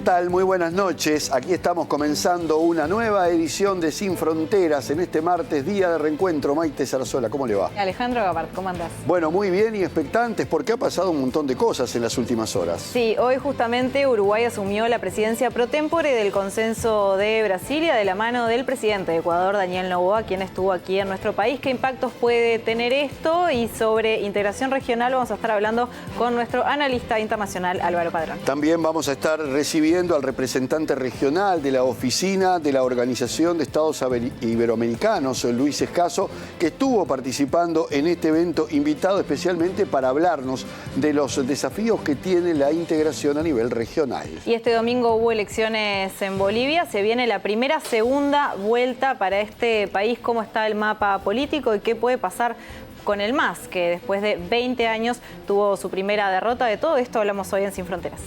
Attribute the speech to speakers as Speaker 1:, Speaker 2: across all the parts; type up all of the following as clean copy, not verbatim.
Speaker 1: tal? Muy buenas noches. Aquí estamos comenzando una nueva edición de Sin Fronteras en este martes, día de reencuentro. Maite Zarzola, ¿cómo le va?
Speaker 2: Alejandro Gabart, ¿cómo andás?
Speaker 1: Bueno, muy bien y expectantes porque ha pasado un montón de cosas en las últimas horas.
Speaker 2: Sí, hoy justamente Uruguay asumió la presidencia pro tempore del Consenso de Brasilia de la mano del presidente de Ecuador, Daniel Noboa, quien estuvo aquí en nuestro país. ¿Qué impactos puede tener esto? Y sobre integración regional vamos a estar hablando con nuestro analista internacional Álvaro Padrón.
Speaker 1: También vamos a estar recibiendo al representante regional de la oficina de la Organización de Estados Iberoamericanos, Luis Escaso, que estuvo participando en este evento, invitado especialmente para hablarnos de los desafíos que tiene la integración a nivel regional.
Speaker 2: Y este domingo hubo elecciones en Bolivia. Se viene la segunda vuelta para este país. ¿Cómo está el mapa político y qué puede pasar con el MAS, que después de 20 años tuvo su primera derrota? De todo esto hablamos hoy en Sin Fronteras.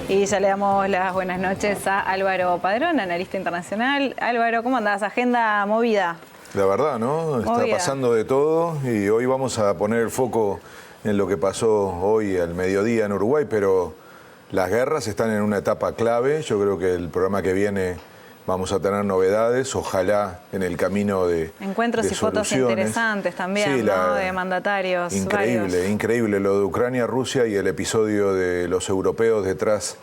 Speaker 2: Y ya le damos las buenas noches a Álvaro Padrón, analista internacional. Álvaro, ¿cómo andás? Agenda movida.
Speaker 3: La verdad, ¿no? Está
Speaker 2: Movida.
Speaker 3: pasando de todo y hoy vamos a poner el foco en lo que pasó hoy al mediodía en Uruguay, pero las guerras están en una etapa clave. Yo creo que el programa que viene vamos a tener novedades, ojalá en el camino de
Speaker 2: encuentros
Speaker 3: de
Speaker 2: y fotos
Speaker 3: soluciones.
Speaker 2: Interesantes también,
Speaker 3: Sí,
Speaker 2: ¿no? De mandatarios.
Speaker 3: Increíble,
Speaker 2: varios.
Speaker 3: increíble lo de Ucrania, Rusia y el episodio de los europeos detrás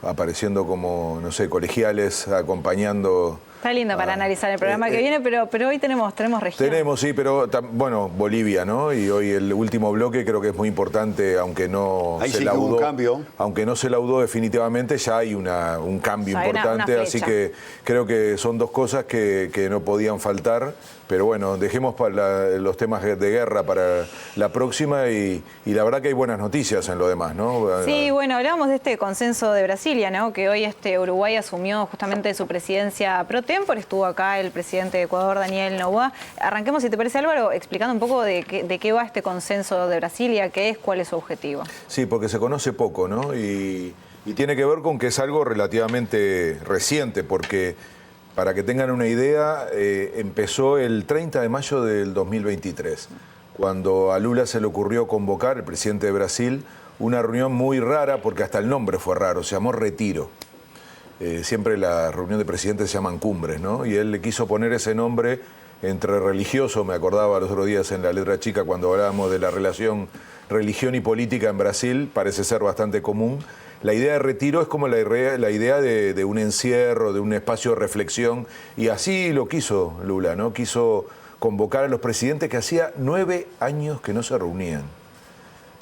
Speaker 3: apareciendo como, no sé, colegiales acompañando.
Speaker 2: Está lindo para analizar el programa que viene, pero hoy tenemos región.
Speaker 3: Tenemos, sí, pero bueno, Bolivia, ¿no? Y hoy el último bloque creo que es muy importante, aunque no
Speaker 1: Ahí
Speaker 3: se
Speaker 1: sí que hubo
Speaker 3: laudó.
Speaker 1: un cambio.
Speaker 3: Aunque no se laudó definitivamente, ya hay un cambio
Speaker 2: Ya hay
Speaker 3: importante,
Speaker 2: una
Speaker 3: así
Speaker 2: flecha.
Speaker 3: que creo que son dos cosas que no podían faltar. Pero bueno, dejemos los temas de guerra para la próxima y la verdad que hay buenas noticias en lo demás, ¿no?
Speaker 2: Sí, bueno, hablábamos de este consenso de Brasilia, ¿no? Que hoy Uruguay asumió justamente su presidencia pro tempore. Estuvo acá el presidente de Ecuador, Daniel Noboa. Arranquemos, si te parece, Álvaro, explicando un poco de qué va este consenso de Brasilia, qué es, cuál es su objetivo.
Speaker 3: Sí, porque se conoce poco, ¿no? Y tiene que ver con que es algo relativamente reciente, porque para que tengan una idea, empezó el 30 de mayo del 2023, cuando a Lula se le ocurrió convocar, el presidente de Brasil, una reunión muy rara, porque hasta el nombre fue raro, se llamó Retiro. Siempre la reunión de presidentes se llaman cumbres, ¿no? Y él le quiso poner ese nombre entre religioso, me acordaba los otros días en la letra chica cuando hablábamos de la relación religión y política en Brasil, parece ser bastante común. La idea de retiro es como la idea de un encierro, de un espacio de reflexión, y así lo quiso Lula, ¿no? Quiso convocar a los presidentes que hacía 9 años que no se reunían.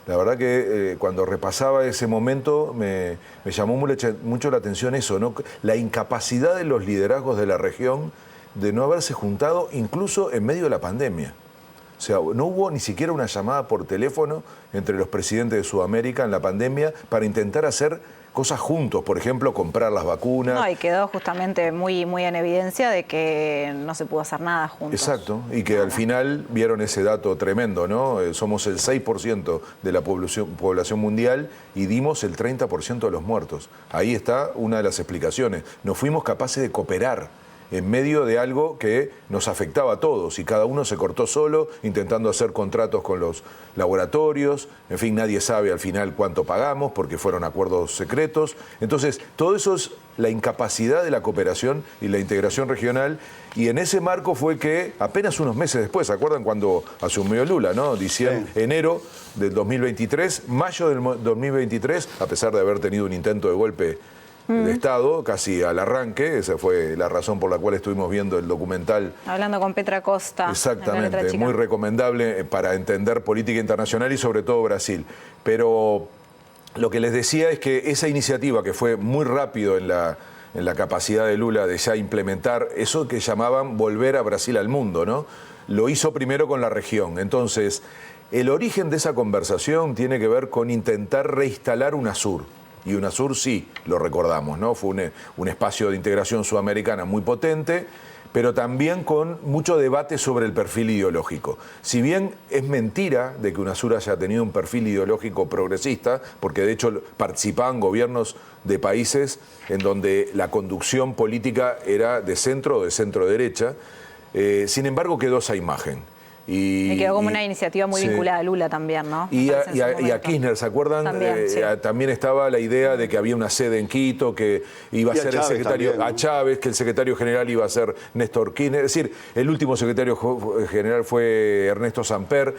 Speaker 3: La verdad que cuando repasaba ese momento me llamó mucho la atención eso, ¿no? La incapacidad de los liderazgos de la región de no haberse juntado incluso en medio de la pandemia. O sea, no hubo ni siquiera una llamada por teléfono entre los presidentes de Sudamérica en la pandemia para intentar hacer cosas juntos, por ejemplo, comprar las vacunas.
Speaker 2: No, y quedó justamente muy en evidencia de que no se pudo hacer nada juntos.
Speaker 3: Exacto, y que al final vieron ese dato tremendo, ¿no? Somos el 6% de la población mundial y dimos el 30% de los muertos. Ahí está una de las explicaciones. No fuimos capaces de cooperar en medio de algo que nos afectaba a todos y cada uno se cortó solo intentando hacer contratos con los laboratorios, en fin, nadie sabe al final cuánto pagamos porque fueron acuerdos secretos. Entonces, todo eso es la incapacidad de la cooperación y la integración regional, y en ese marco fue que apenas unos meses después, ¿se acuerdan cuando asumió Lula, ¿no? Enero del 2023, mayo del 2023, a pesar de haber tenido un intento de golpe de Estado, casi al arranque, esa fue la razón por la cual estuvimos viendo el documental.
Speaker 2: Hablando con Petra Costa.
Speaker 3: Exactamente, muy recomendable para entender política internacional y sobre todo Brasil. Pero lo que les decía es que esa iniciativa que fue muy rápido en la capacidad de Lula de ya implementar eso que llamaban volver a Brasil al mundo, ¿no? Lo hizo primero con la región. Entonces, el origen de esa conversación tiene que ver con intentar reinstalar UNASUR. Y UNASUR sí, lo recordamos, ¿no? Fue un espacio de integración sudamericana muy potente, pero también con mucho debate sobre el perfil ideológico. Si bien es mentira de que UNASUR haya tenido un perfil ideológico progresista, porque de hecho participaban gobiernos de países en donde la conducción política era de centro o de centro-derecha, sin embargo quedó esa imagen.
Speaker 2: Me quedó como una iniciativa muy vinculada a Lula también, ¿no?
Speaker 3: Y a Kirchner, ¿se acuerdan?
Speaker 2: También, sí.
Speaker 3: También estaba la idea de que había una sede en Quito, que iba a ser el secretario, también, ¿no? A Chávez, que el secretario general iba a ser Néstor Kirchner. Es decir, el último secretario general fue Ernesto Samper.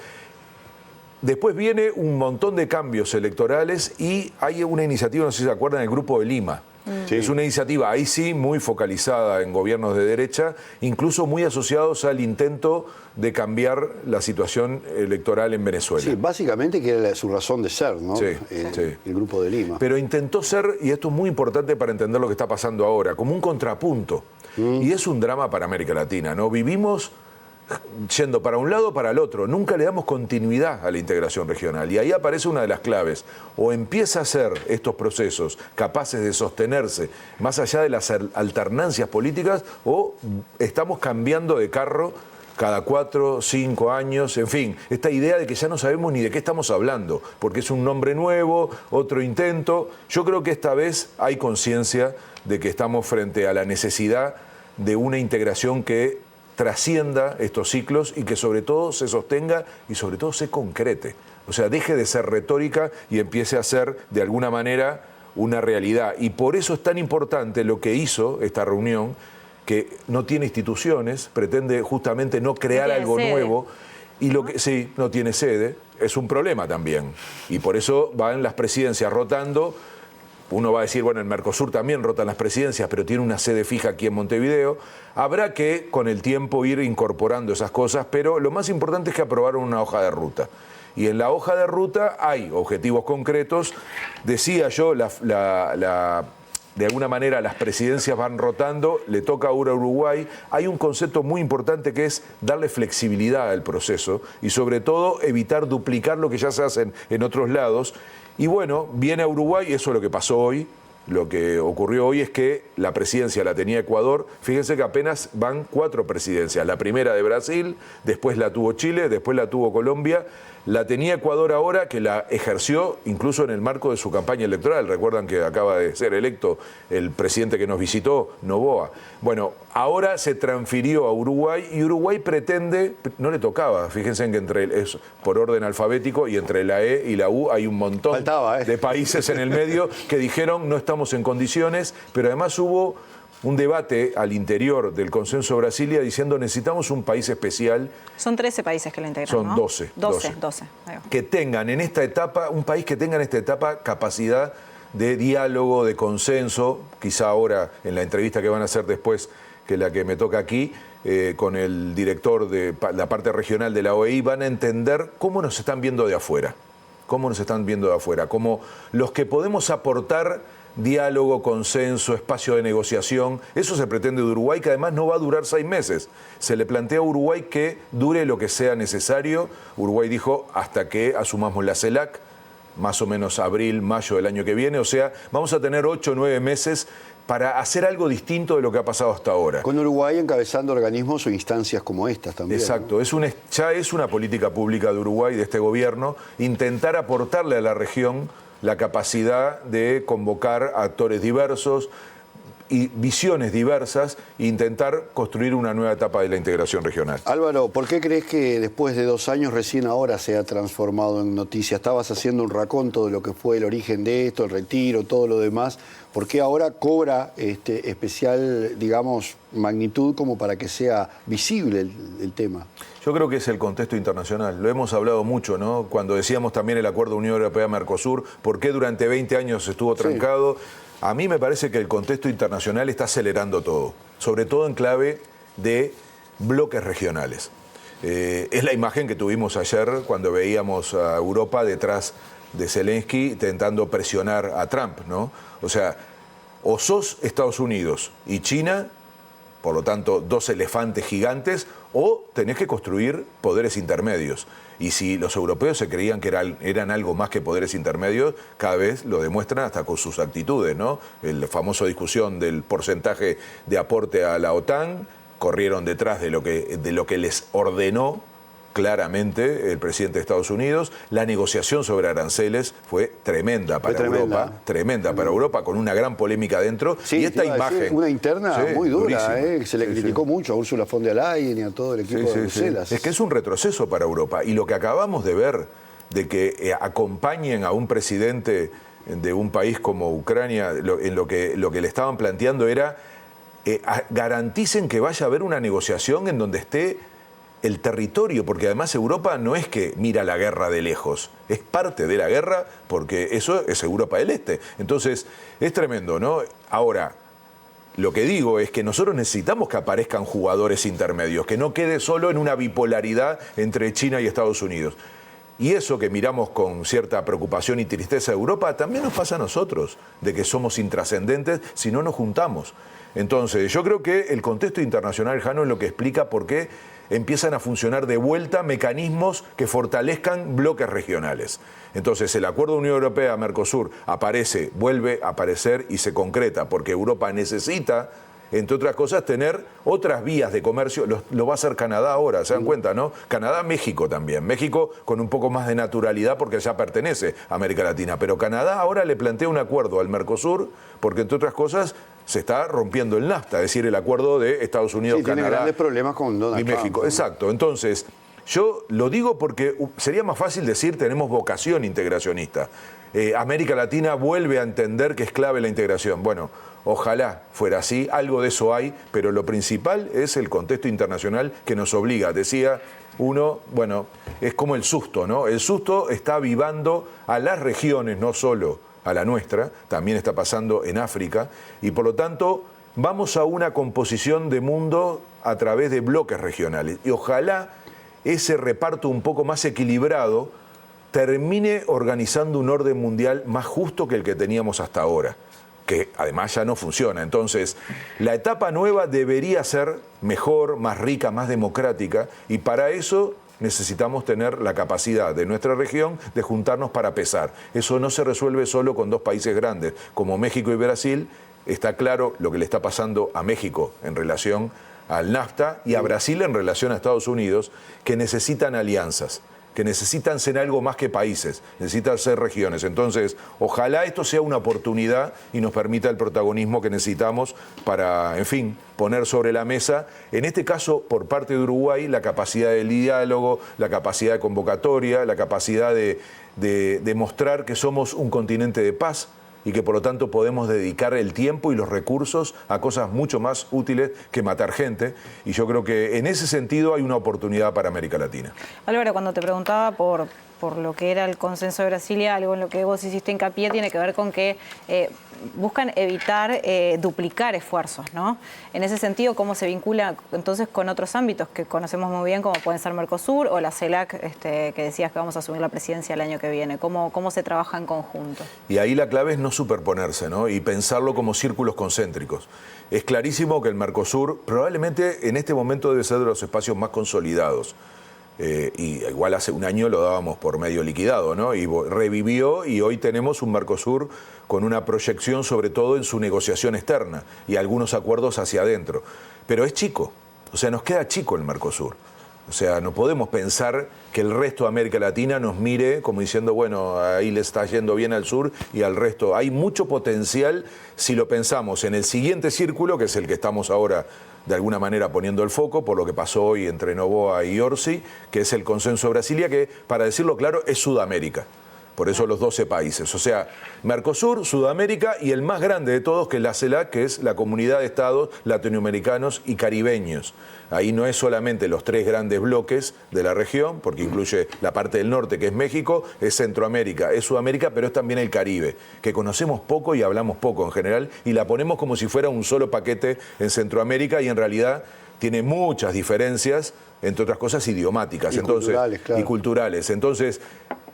Speaker 3: Después viene un montón de cambios electorales y hay una iniciativa, no sé si se acuerdan, el Grupo de Lima. Sí. Es una iniciativa, ahí sí, muy focalizada en gobiernos de derecha, incluso muy asociados al intento de cambiar la situación electoral en Venezuela.
Speaker 1: Sí, básicamente que era su razón de ser, ¿no?
Speaker 3: Sí,
Speaker 1: el Grupo de Lima.
Speaker 3: Pero intentó ser, y esto es muy importante para entender lo que está pasando ahora, como un contrapunto. Y es un drama para América Latina, ¿no? Vivimos yendo para un lado o para el otro, nunca le damos continuidad a la integración regional y ahí aparece una de las claves, o empieza a ser estos procesos capaces de sostenerse más allá de las alternancias políticas o estamos cambiando de carro cada 4, 5 años, en fin, esta idea de que ya no sabemos ni de qué estamos hablando, porque es un nombre nuevo, otro intento. Yo creo que esta vez hay conciencia de que estamos frente a la necesidad de una integración que trascienda estos ciclos y que sobre todo se sostenga y sobre todo se concrete. O sea, deje de ser retórica y empiece a ser de alguna manera una realidad. Y por eso es tan importante lo que hizo esta reunión, que no tiene instituciones, pretende justamente no crear algo nuevo. Y lo que sí, no tiene sede, es un problema también. Y por eso van las presidencias rotando. Uno va a decir, bueno, en Mercosur también rotan las presidencias, pero tiene una sede fija aquí en Montevideo. Habrá que, con el tiempo, ir incorporando esas cosas, pero lo más importante es que aprobaron una hoja de ruta. Y en la hoja de ruta hay objetivos concretos. Decía yo, de alguna manera las presidencias van rotando, le toca ahora a Uruguay. Hay un concepto muy importante que es darle flexibilidad al proceso y sobre todo evitar duplicar lo que ya se hace en otros lados. Y bueno, viene a Uruguay, eso es lo que pasó hoy. Lo que ocurrió hoy es que la presidencia la tenía Ecuador. Fíjense que apenas van 4 presidencias. La primera de Brasil, después la tuvo Chile, después la tuvo Colombia. La tenía Ecuador ahora, que la ejerció incluso en el marco de su campaña electoral. Recuerdan que acaba de ser electo el presidente que nos visitó, Noboa. Bueno, ahora se transfirió a Uruguay y Uruguay pretende, no le tocaba, fíjense en que es por orden alfabético y entre la E y la U hay un montón de países en el medio que dijeron no estamos en condiciones, pero además hubo un debate al interior del Consenso Brasilia diciendo necesitamos un país especial.
Speaker 2: Son 13 países que lo integran,
Speaker 3: son,
Speaker 2: ¿no?
Speaker 3: 12.
Speaker 2: 12.
Speaker 3: Que tengan en esta etapa, un país que tenga en esta etapa capacidad de diálogo, de consenso, quizá ahora en la entrevista que van a hacer después, que es la que me toca aquí, con el director de la parte regional de la OEI, van a entender cómo nos están viendo de afuera. Cómo nos están viendo de afuera. Como los que podemos aportar diálogo, consenso, espacio de negociación. Eso se pretende de Uruguay, que además no va a durar 6 meses. Se le plantea a Uruguay que dure lo que sea necesario. Uruguay dijo hasta que asumamos la CELAC, más o menos abril, mayo del año que viene. O sea, vamos a tener 8 o 9 meses para hacer algo distinto de lo que ha pasado hasta ahora.
Speaker 1: Con Uruguay encabezando organismos o instancias como estas también.
Speaker 3: Exacto, ¿no? Ya es una política pública de Uruguay, de este gobierno, intentar aportarle a la región la capacidad de convocar a actores diversos y visiones diversas e intentar construir una nueva etapa de la integración regional.
Speaker 1: Álvaro, ¿por qué crees que después de 2 años recién ahora se ha transformado en noticia? Estabas haciendo un raconto de lo que fue el origen de esto, el retiro, todo lo demás. ¿Por qué ahora cobra especial, digamos, magnitud como para que sea visible el tema?
Speaker 3: Yo creo que es el contexto internacional. Lo hemos hablado mucho, ¿no? Cuando decíamos también el acuerdo Unión Europea-Mercosur, ¿por qué durante 20 años estuvo trancado? Sí. A mí me parece que el contexto internacional está acelerando todo, sobre todo en clave de bloques regionales. Es la imagen que tuvimos ayer cuando veíamos a Europa detrás de Zelensky intentando presionar a Trump, ¿no? O sea, o sos Estados Unidos y China, por lo tanto, 2 elefantes gigantes, o tenés que construir poderes intermedios. Y si los europeos se creían que eran algo más que poderes intermedios, cada vez lo demuestran hasta con sus actitudes, ¿no? La famosa discusión del porcentaje de aporte a la OTAN, corrieron detrás de lo que les ordenó claramente el presidente de Estados Unidos. La negociación sobre aranceles fue tremenda para Europa, tremenda para Europa, con una gran polémica dentro.
Speaker 1: Sí,
Speaker 3: y esta imagen,
Speaker 1: una interna muy dura, que se le criticó mucho a Ursula von der Leyen y a todo el equipo de Bruselas.
Speaker 3: Es que es un retroceso para Europa. Y lo que acabamos de ver, de que acompañen a un presidente de un país como Ucrania, en lo que le estaban planteando era garanticen que vaya a haber una negociación en donde esté el territorio, porque además Europa no es que mira la guerra de lejos, es parte de la guerra porque eso es Europa del Este. Entonces, es tremendo, ¿no? Ahora, lo que digo es que nosotros necesitamos que aparezcan jugadores intermedios, que no quede solo en una bipolaridad entre China y Estados Unidos. Y eso que miramos con cierta preocupación y tristeza a Europa, también nos pasa a nosotros, de que somos intrascendentes si no nos juntamos. Entonces, yo creo que el contexto internacional, Jano, es lo que explica por qué empiezan a funcionar de vuelta mecanismos que fortalezcan bloques regionales. Entonces, el acuerdo Unión Europea-Mercosur aparece, vuelve a aparecer y se concreta, porque Europa necesita, entre otras cosas, tener otras vías de comercio. Lo va a hacer Canadá ahora, ¿se dan cuenta, no? Canadá, México también. México con un poco más de naturalidad porque ya pertenece a América Latina. Pero Canadá ahora le plantea un acuerdo al Mercosur porque, entre otras cosas, se está rompiendo el NAFTA, es decir, el acuerdo de Estados Unidos, Canadá
Speaker 1: tiene grandes problemas con Donald Trump,
Speaker 3: México. Exacto. Entonces, yo lo digo porque sería más fácil decir tenemos vocación integracionista. América Latina vuelve a entender que es clave la integración. Bueno, ojalá fuera así, algo de eso hay, pero lo principal es el contexto internacional que nos obliga. Decía uno, bueno, es como el susto, ¿no? El susto está avivando a las regiones, no solo a la nuestra, también está pasando en África, y por lo tanto vamos a una composición de mundo a través de bloques regionales. Y ojalá ese reparto un poco más equilibrado termine organizando un orden mundial más justo que el que teníamos hasta ahora, que además ya no funciona. Entonces, la etapa nueva debería ser mejor, más rica, más democrática, y para eso necesitamos tener la capacidad de nuestra región de juntarnos para pesar. Eso no se resuelve solo con dos países grandes, como México y Brasil. Está claro lo que le está pasando a México en relación al NAFTA y a Brasil en relación a Estados Unidos, que necesitan alianzas, que necesitan ser algo más que países, necesitan ser regiones. Entonces, ojalá esto sea una oportunidad y nos permita el protagonismo que necesitamos para, en fin, poner sobre la mesa, en este caso, por parte de Uruguay, la capacidad del diálogo, la capacidad de convocatoria, la capacidad de mostrar que somos un continente de paz y que por lo tanto podemos dedicar el tiempo y los recursos a cosas mucho más útiles que matar gente. Y yo creo que en ese sentido hay una oportunidad para América Latina.
Speaker 2: Álvaro, cuando te preguntaba por lo que era el consenso de Brasilia, algo en lo que vos hiciste hincapié tiene que ver con que buscan evitar duplicar esfuerzos, ¿no? En ese sentido, ¿cómo se vincula entonces con otros ámbitos que conocemos muy bien, como pueden ser Mercosur o la CELAC, que decías que vamos a asumir la presidencia el año que viene? ¿Cómo se trabaja en conjunto?
Speaker 3: Y ahí la clave es no superponerse, ¿no? Y pensarlo como círculos concéntricos. Es clarísimo que el Mercosur probablemente en este momento debe ser de los espacios más consolidados. Y igual hace un año lo dábamos por medio liquidado, ¿no? Y revivió y hoy tenemos un Mercosur con una proyección sobre todo en su negociación externa y algunos acuerdos hacia adentro. Pero es chico, o sea, nos queda chico el Mercosur. O sea, no podemos pensar que el resto de América Latina nos mire como diciendo, bueno, ahí le está yendo bien al sur y al resto. Hay mucho potencial si lo pensamos en el siguiente círculo, que es el que estamos ahora de alguna manera poniendo el foco por lo que pasó hoy entre Noboa y Orsi, que es el consenso de Brasilia, que, para decirlo claro, es Sudamérica. Por eso los 12 países. O sea, Mercosur, Sudamérica y el más grande de todos, que es la CELAC, que es la Comunidad de Estados Latinoamericanos y Caribeños. Ahí no es solamente los tres grandes bloques de la región, porque incluye la parte del norte, que es México, es Centroamérica, es Sudamérica, pero es también el Caribe, que conocemos poco y hablamos poco en general, y la ponemos como si fuera un solo paquete en Centroamérica, y en realidad tiene muchas diferencias, entre otras cosas idiomáticas
Speaker 1: culturales, claro.
Speaker 3: Y culturales. Entonces,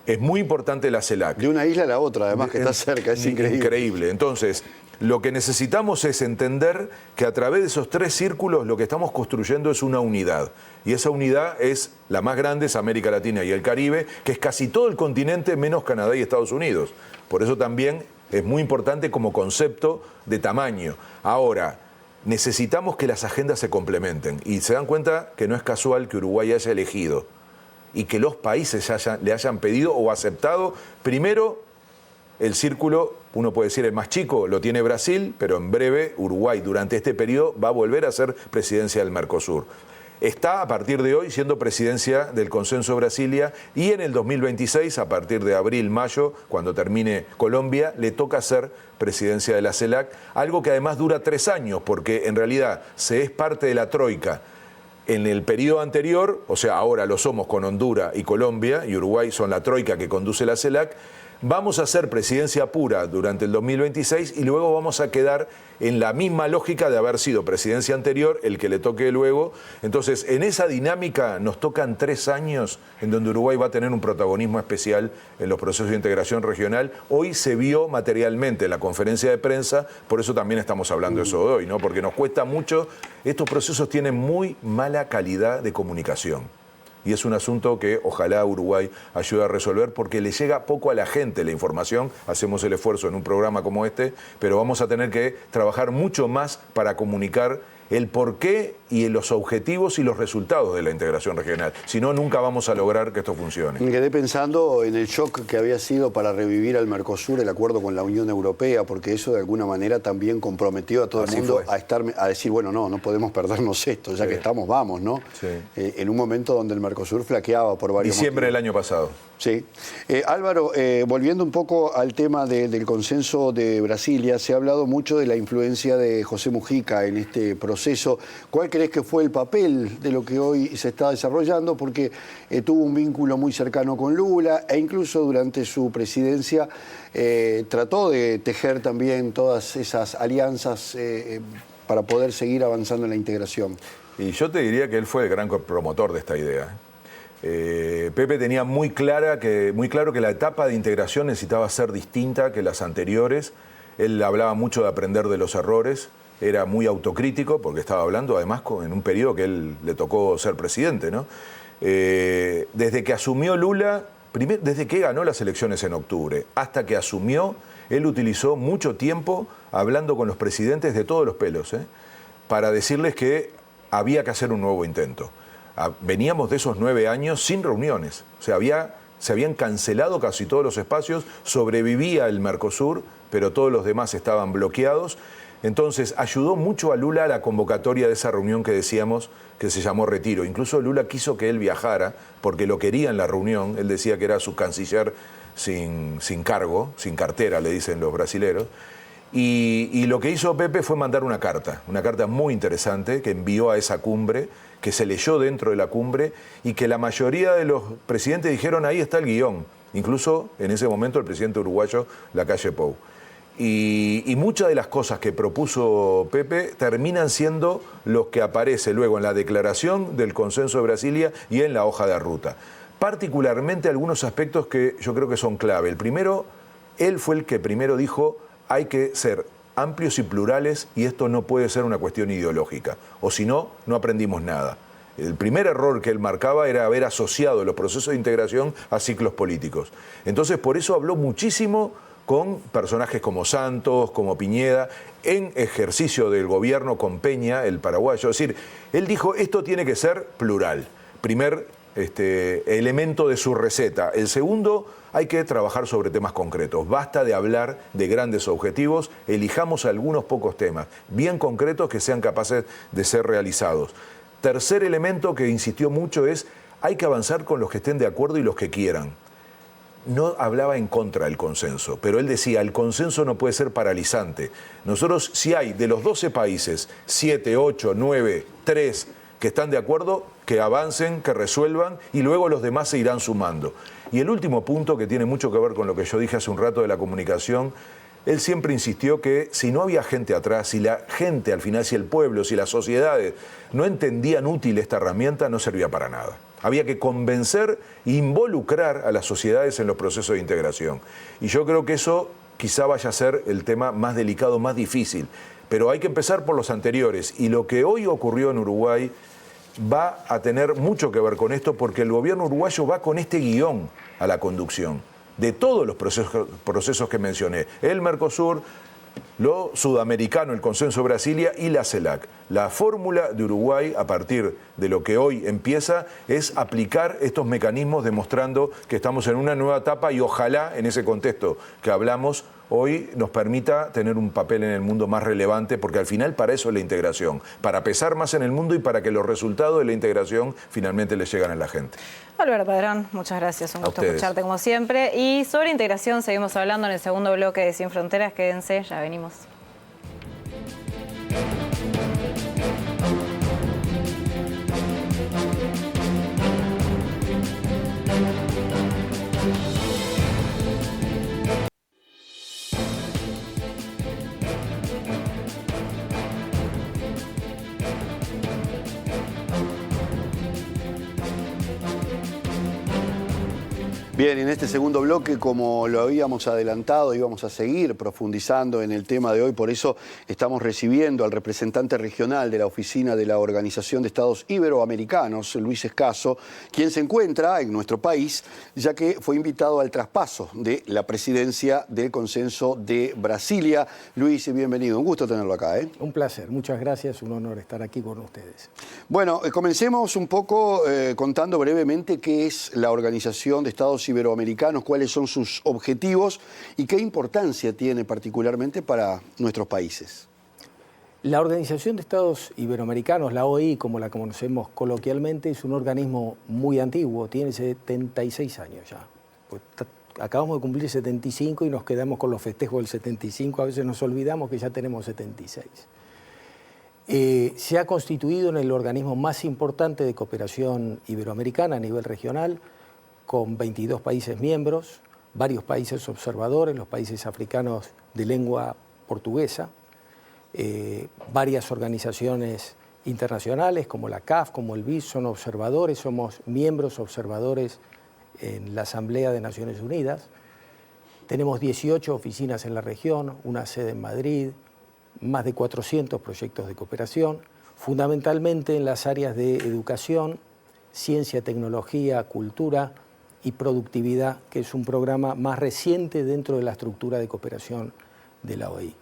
Speaker 3: es muy importante la CELAC.
Speaker 1: De una isla a la otra, además, que está cerca, es increíble.
Speaker 3: Increíble. Entonces, lo que necesitamos es entender que a través de esos tres círculos lo que estamos construyendo es una unidad. Y esa unidad es la más grande, es América Latina y el Caribe, que es casi todo el continente menos Canadá y Estados Unidos. Por eso también es muy importante como concepto de tamaño. Ahora, necesitamos que las agendas se complementen. Y se dan cuenta que no es casual que Uruguay haya elegido y que los países le hayan pedido o aceptado. Primero, el círculo, uno puede decir el más chico, lo tiene Brasil, pero en breve Uruguay durante este periodo va a volver a ser presidencia del Mercosur. Está a partir de hoy siendo presidencia del Consenso Brasilia y en el 2026, a partir de abril, mayo, cuando termine Colombia, le toca ser presidencia de la CELAC, algo que además dura 3 años, porque en realidad se es parte de la troika. En el periodo anterior, o sea, ahora lo somos con Honduras y Colombia, y Uruguay son la troika que conduce la CELAC, vamos a hacer presidencia pura durante el 2026 y luego vamos a quedar en la misma lógica de haber sido presidencia anterior, el que le toque luego. Entonces, en esa dinámica nos tocan 3 años en donde Uruguay va a tener un protagonismo especial en los procesos de integración regional. Hoy se vio materialmente en la conferencia de prensa, por eso también estamos hablando de eso hoy, ¿no? Porque nos cuesta mucho, estos procesos tienen muy mala calidad de comunicación. Y es un asunto que ojalá Uruguay ayude a resolver porque le llega poco a la gente la información. Hacemos el esfuerzo en un programa como este, pero vamos a tener que trabajar mucho más para comunicar el porqué y los objetivos y los resultados de la integración regional. Si no, nunca vamos a lograr que esto funcione.
Speaker 1: Me quedé pensando en el shock que había sido para revivir al Mercosur el acuerdo con la Unión Europea, porque eso de alguna manera también comprometió a todo el mundo a decir, bueno, no podemos perdernos esto, ya que estamos, vamos, ¿no?
Speaker 3: Sí.
Speaker 1: En un momento donde el Mercosur flaqueaba por varios
Speaker 3: Diciembre
Speaker 1: motivos.
Speaker 3: del año pasado.
Speaker 1: Sí. Álvaro, volviendo un poco al tema del consenso de Brasilia, se ha hablado mucho de la influencia de José Mujica en este proceso. ¿Cuál crees que fue el papel de lo que hoy se está desarrollando? Porque tuvo un vínculo muy cercano con Lula e incluso durante su presidencia trató de tejer también todas esas alianzas para poder seguir avanzando en la integración.
Speaker 3: Y yo te diría que él fue el gran promotor de esta idea. Pepe tenía muy claro que la etapa de integración necesitaba ser distinta que las anteriores. Él hablaba mucho de aprender de los errores, era muy autocrítico porque estaba hablando además en un periodo que él le tocó ser presidente, ¿no? Desde que asumió Lula, desde que ganó las elecciones en octubre hasta que asumió, él utilizó mucho tiempo hablando con los presidentes de todos los pelos, para decirles que había que hacer un nuevo intento. Veníamos de esos 9 años sin reuniones, o sea, se habían cancelado casi todos los espacios, sobrevivía el Mercosur, pero todos los demás estaban bloqueados. Entonces ayudó mucho a Lula a la convocatoria de esa reunión que decíamos que se llamó Retiro. Incluso Lula quiso que él viajara porque lo quería en la reunión, él decía que era su canciller sin cargo, sin cartera, le dicen los brasileros. Y lo que hizo Pepe fue mandar una carta muy interesante que envió a esa cumbre, que se leyó dentro de la cumbre y que la mayoría de los presidentes dijeron ahí está el guión. Incluso en ese momento el presidente uruguayo, Lacalle Pou. Y muchas de las cosas que propuso Pepe terminan siendo los que aparece luego en la declaración del Consenso de Brasilia y en la hoja de ruta. Particularmente algunos aspectos que yo creo que son clave. El primero, él fue el que primero dijo hay que ser amplios y plurales y esto no puede ser una cuestión ideológica, o si no, no aprendimos nada. El primer error que él marcaba era haber asociado los procesos de integración a ciclos políticos. Entonces, por eso habló muchísimo con personajes como Santos, como Piñera, en ejercicio del gobierno con Peña, el paraguayo. Es decir, él dijo, esto tiene que ser plural. Primer elemento de su receta. El segundo, hay que trabajar sobre temas concretos. Basta de hablar de grandes objetivos, elijamos algunos pocos temas, bien concretos que sean capaces de ser realizados. Tercer elemento que insistió mucho es, hay que avanzar con los que estén de acuerdo y los que quieran. No hablaba en contra del consenso, pero él decía, el consenso no puede ser paralizante. Nosotros, si hay de los 12 países, 7, 8, 9, 3 que están de acuerdo, que avancen, que resuelvan y luego los demás se irán sumando. Y el último punto, que tiene mucho que ver con lo que yo dije hace un rato de la comunicación, él siempre insistió que si no había gente atrás, si la gente al final, si el pueblo, si las sociedades no entendían útil esta herramienta, no servía para nada. Había que convencer e involucrar a las sociedades en los procesos de integración. Y yo creo que eso quizá vaya a ser el tema más delicado, más difícil. Pero hay que empezar por los anteriores. Y lo que hoy ocurrió en Uruguay va a tener mucho que ver con esto, porque el gobierno uruguayo va con este guión a la conducción de todos los procesos que mencioné. El Mercosur, lo sudamericano, el Consenso Brasilia y la CELAC. La fórmula de Uruguay, a partir de lo que hoy empieza, es aplicar estos mecanismos demostrando que estamos en una nueva etapa y ojalá en ese contexto que hablamos hoy nos permita tener un papel en el mundo más relevante, porque al final para eso es la integración, para pesar más en el mundo y para que los resultados de la integración finalmente le lleguen a la gente.
Speaker 2: Alberto Padrón, muchas gracias, un gusto escucharte como siempre. Y sobre integración seguimos hablando en el segundo bloque de Sin Fronteras, quédense, ya venimos.
Speaker 1: Bien, en este segundo bloque, como lo habíamos adelantado, íbamos a seguir profundizando en el tema de hoy, por eso estamos recibiendo al representante regional de la Oficina de la Organización de Estados Iberoamericanos, Luis Escaso, quien se encuentra en nuestro país, ya que fue invitado al traspaso de la presidencia del Consenso de Brasilia. Luis, bienvenido, un gusto tenerlo acá.
Speaker 4: Un placer, muchas gracias, un honor estar aquí con ustedes.
Speaker 1: Bueno, comencemos un poco contando brevemente qué es la Organización de Estados Iberoamericanos, cuáles son sus objetivos y qué importancia tiene particularmente para nuestros países.
Speaker 4: La Organización de Estados Iberoamericanos, la OI, como la conocemos coloquialmente, es un organismo muy antiguo, tiene 76 años ya. Pues acabamos de cumplir 75 y nos quedamos con los festejos del 75, a veces nos olvidamos que ya tenemos 76. Se ha constituido en el organismo más importante de cooperación iberoamericana a nivel regional, con 22 países miembros, varios países observadores, los países africanos de lengua portuguesa, varias organizaciones internacionales como la CAF, como el BIS, son observadores, somos miembros observadores en la Asamblea de Naciones Unidas. Tenemos 18 oficinas en la región, una sede en Madrid, más de 400 proyectos de cooperación, fundamentalmente en las áreas de educación, ciencia, tecnología, cultura y productividad, que es un programa más reciente dentro de la estructura de cooperación de la OI.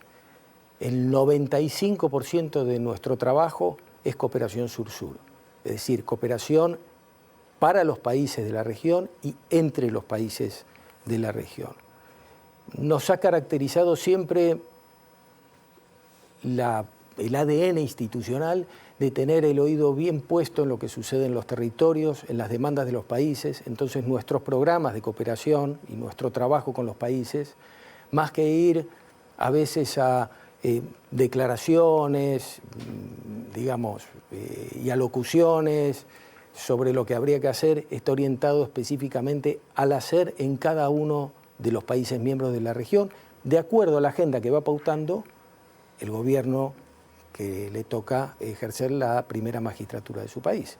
Speaker 4: El 95% de nuestro trabajo es cooperación sur-sur, es decir, cooperación para los países de la región y entre los países de la región. Nos ha caracterizado siempre el ADN institucional de tener el oído bien puesto en lo que sucede en los territorios, en las demandas de los países. Entonces nuestros programas de cooperación y nuestro trabajo con los países, más que ir a veces a declaraciones, digamos, y alocuciones sobre lo que habría que hacer, está orientado específicamente al hacer en cada uno de los países miembros de la región, de acuerdo a la agenda que va pautando el gobierno que le toca ejercer la primera magistratura de su país.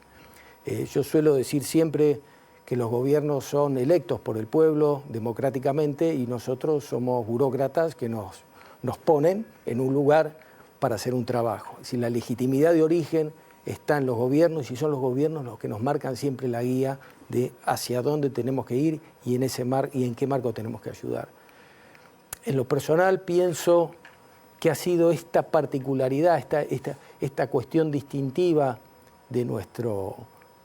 Speaker 4: Yo suelo decir siempre que los gobiernos son electos por el pueblo democráticamente y nosotros somos burócratas que nos ponen en un lugar para hacer un trabajo. Si la legitimidad de origen está en los gobiernos y son los gobiernos los que nos marcan siempre la guía de hacia dónde tenemos que ir y en qué marco tenemos que ayudar. En lo personal pienso que ha sido esta particularidad, esta cuestión distintiva de nuestro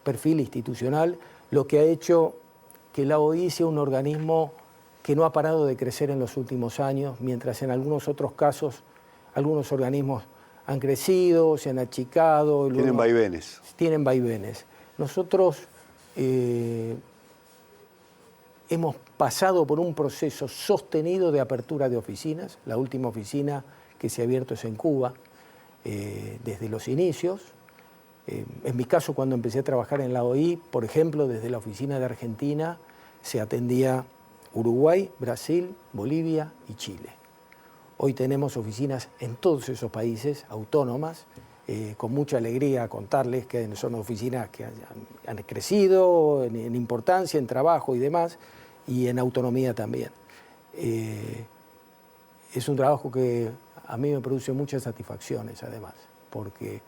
Speaker 4: perfil institucional, lo que ha hecho que la OI sea un organismo que no ha parado de crecer en los últimos años, mientras en algunos otros casos algunos organismos han crecido, se han achicado.
Speaker 1: Tienen vaivenes.
Speaker 4: Tienen vaivenes. Nosotros hemos pasado por un proceso sostenido de apertura de oficinas. La última oficina que se ha abierto es en Cuba, desde los inicios. En mi caso, cuando empecé a trabajar en la OI, por ejemplo, desde la oficina de Argentina se atendía Uruguay, Brasil, Bolivia y Chile. Hoy tenemos oficinas en todos esos países autónomas, con mucha alegría contarles que son oficinas que han crecido en importancia, en trabajo y demás, y en autonomía también. Es un trabajo que a mí me produce muchas satisfacciones, además, porque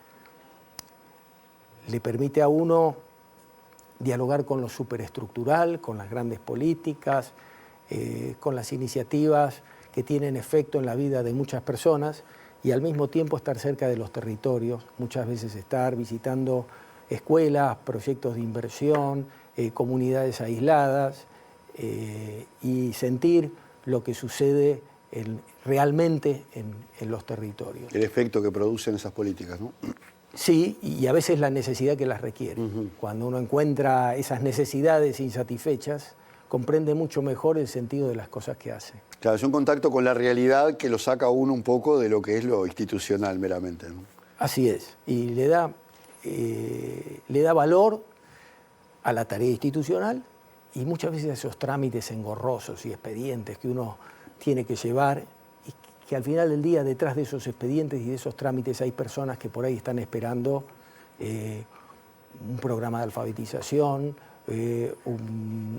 Speaker 4: le permite a uno dialogar con lo superestructural, con las grandes políticas, con las iniciativas que que tienen efecto en la vida de muchas personas y al mismo tiempo estar cerca de los territorios, muchas veces estar visitando escuelas, proyectos de inversión, comunidades aisladas y sentir lo que sucede realmente en los territorios.
Speaker 1: El efecto que producen esas políticas, ¿no?
Speaker 4: Sí, y a veces la necesidad que las requiere. Cuando uno encuentra esas necesidades insatisfechas, comprende mucho mejor el sentido de las cosas que hace.
Speaker 1: Claro, es un contacto con la realidad que lo saca uno un poco de lo que es lo institucional meramente, ¿no?
Speaker 4: Así es, y le da valor a la tarea institucional y muchas veces a esos trámites engorrosos y expedientes que uno tiene que llevar y que al final del día detrás de esos expedientes y de esos trámites hay personas que por ahí están esperando un programa de alfabetización,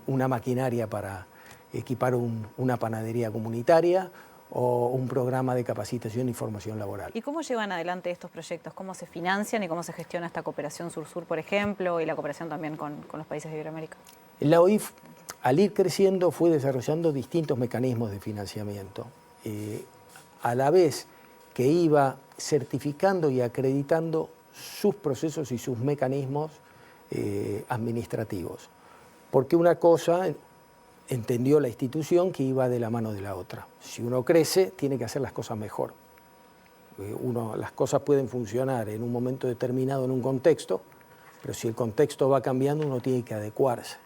Speaker 4: una maquinaria para equipar una panadería comunitaria o un programa de capacitación y formación laboral.
Speaker 2: ¿Y cómo llevan adelante estos proyectos? ¿Cómo se financian y cómo se gestiona esta cooperación sur-sur, por ejemplo, y la cooperación también con los países de Iberoamérica?
Speaker 4: La OIF, al ir creciendo, fue desarrollando distintos mecanismos de financiamiento, a la vez que iba certificando y acreditando sus procesos y sus mecanismos administrativos. Porque una cosa entendió la institución que iba de la mano de la otra. Si uno crece, tiene que hacer las cosas mejor. Las cosas pueden funcionar en un momento determinado, en un contexto, pero si el contexto va cambiando, uno tiene que adecuarse.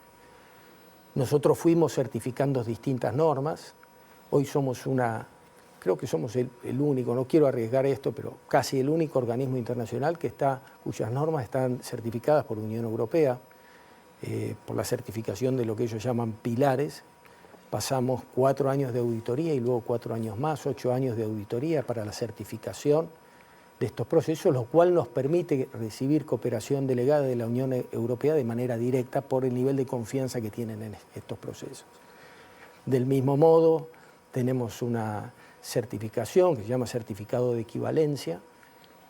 Speaker 4: Nosotros fuimos certificando distintas normas. Hoy somos creo que somos el único, no quiero arriesgar esto, pero casi el único organismo internacional cuyas normas están certificadas por la Unión Europea, por la certificación de lo que ellos llaman pilares. Pasamos 4 años de auditoría y luego 4 años más, 8 años de auditoría para la certificación de estos procesos, lo cual nos permite recibir cooperación delegada de la Unión Europea de manera directa por el nivel de confianza que tienen en estos procesos. Del mismo modo, tenemos una certificación que se llama certificado de equivalencia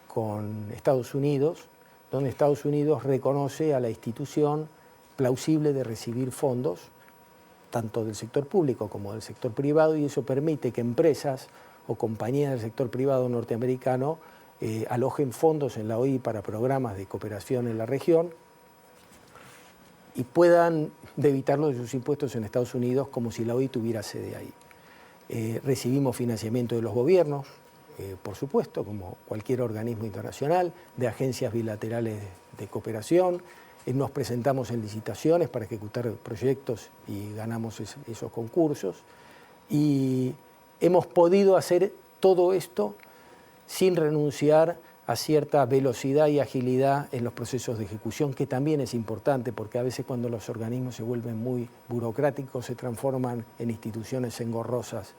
Speaker 4: con Estados Unidos, donde Estados Unidos reconoce a la institución plausible de recibir fondos, tanto del sector público como del sector privado, y eso permite que empresas o compañías del sector privado norteamericano alojen fondos en la OI para programas de cooperación en la región y puedan debitarlo de sus impuestos en Estados Unidos como si la OI tuviera sede ahí. Recibimos financiamiento de los gobiernos, por supuesto, como cualquier organismo internacional, de agencias bilaterales de cooperación. Nos presentamos en licitaciones para ejecutar proyectos y ganamos esos concursos. Y hemos podido hacer todo esto sin renunciar a cierta velocidad y agilidad en los procesos de ejecución, que también es importante, porque a veces cuando los organismos se vuelven muy burocráticos se transforman en instituciones engorrosas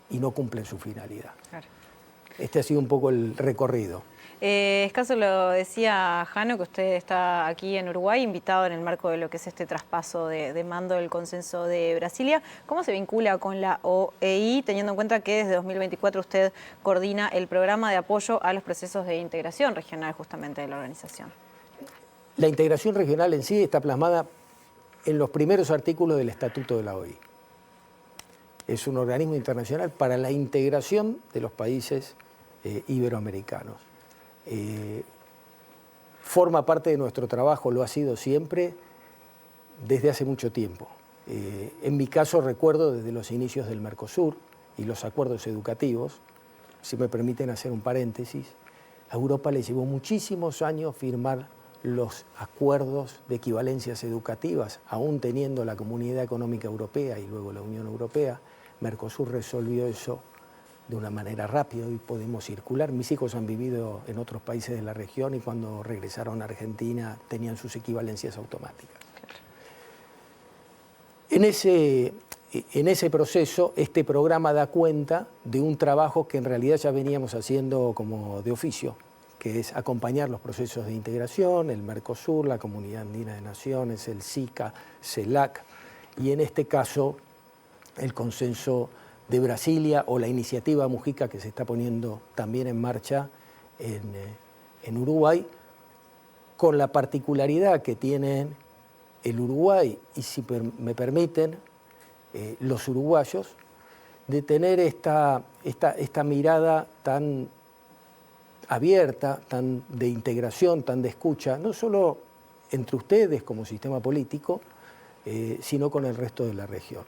Speaker 4: y no cumplen su finalidad. Claro. Este ha sido un poco el recorrido.
Speaker 2: Escaso lo decía Jano, que usted está aquí en Uruguay, invitado en el marco de lo que es este traspaso de mando del consenso de Brasilia. ¿Cómo se vincula con la OEI, teniendo en cuenta que desde 2024 usted coordina el programa de apoyo a los procesos de integración regional justamente de la organización?
Speaker 4: La integración regional en sí está plasmada en los primeros artículos del Estatuto de la OEI. Es un organismo internacional para la integración de los países iberoamericanos. Forma parte de nuestro trabajo, lo ha sido siempre, desde hace mucho tiempo. En mi caso recuerdo desde los inicios del Mercosur y los acuerdos educativos. Si me permiten hacer un paréntesis, a Europa le llevó muchísimos años firmar los acuerdos de equivalencias educativas, aún teniendo la Comunidad Económica Europea y luego la Unión Europea. Mercosur resolvió eso de una manera rápida y podemos circular. Mis hijos han vivido en otros países de la región y cuando regresaron a Argentina tenían sus equivalencias automáticas. En ese proceso, este programa da cuenta de un trabajo que en realidad ya veníamos haciendo como de oficio, que es acompañar los procesos de integración, el Mercosur, la Comunidad Andina de Naciones, el SICA, CELAC, y en este caso el consenso de Brasilia o la iniciativa Mujica que se está poniendo también en marcha en Uruguay, con la particularidad que tienen el Uruguay y, si me permiten, los uruguayos, de tener esta mirada tan abierta, tan de integración, tan de escucha, no solo entre ustedes como sistema político, sino con el resto de la región.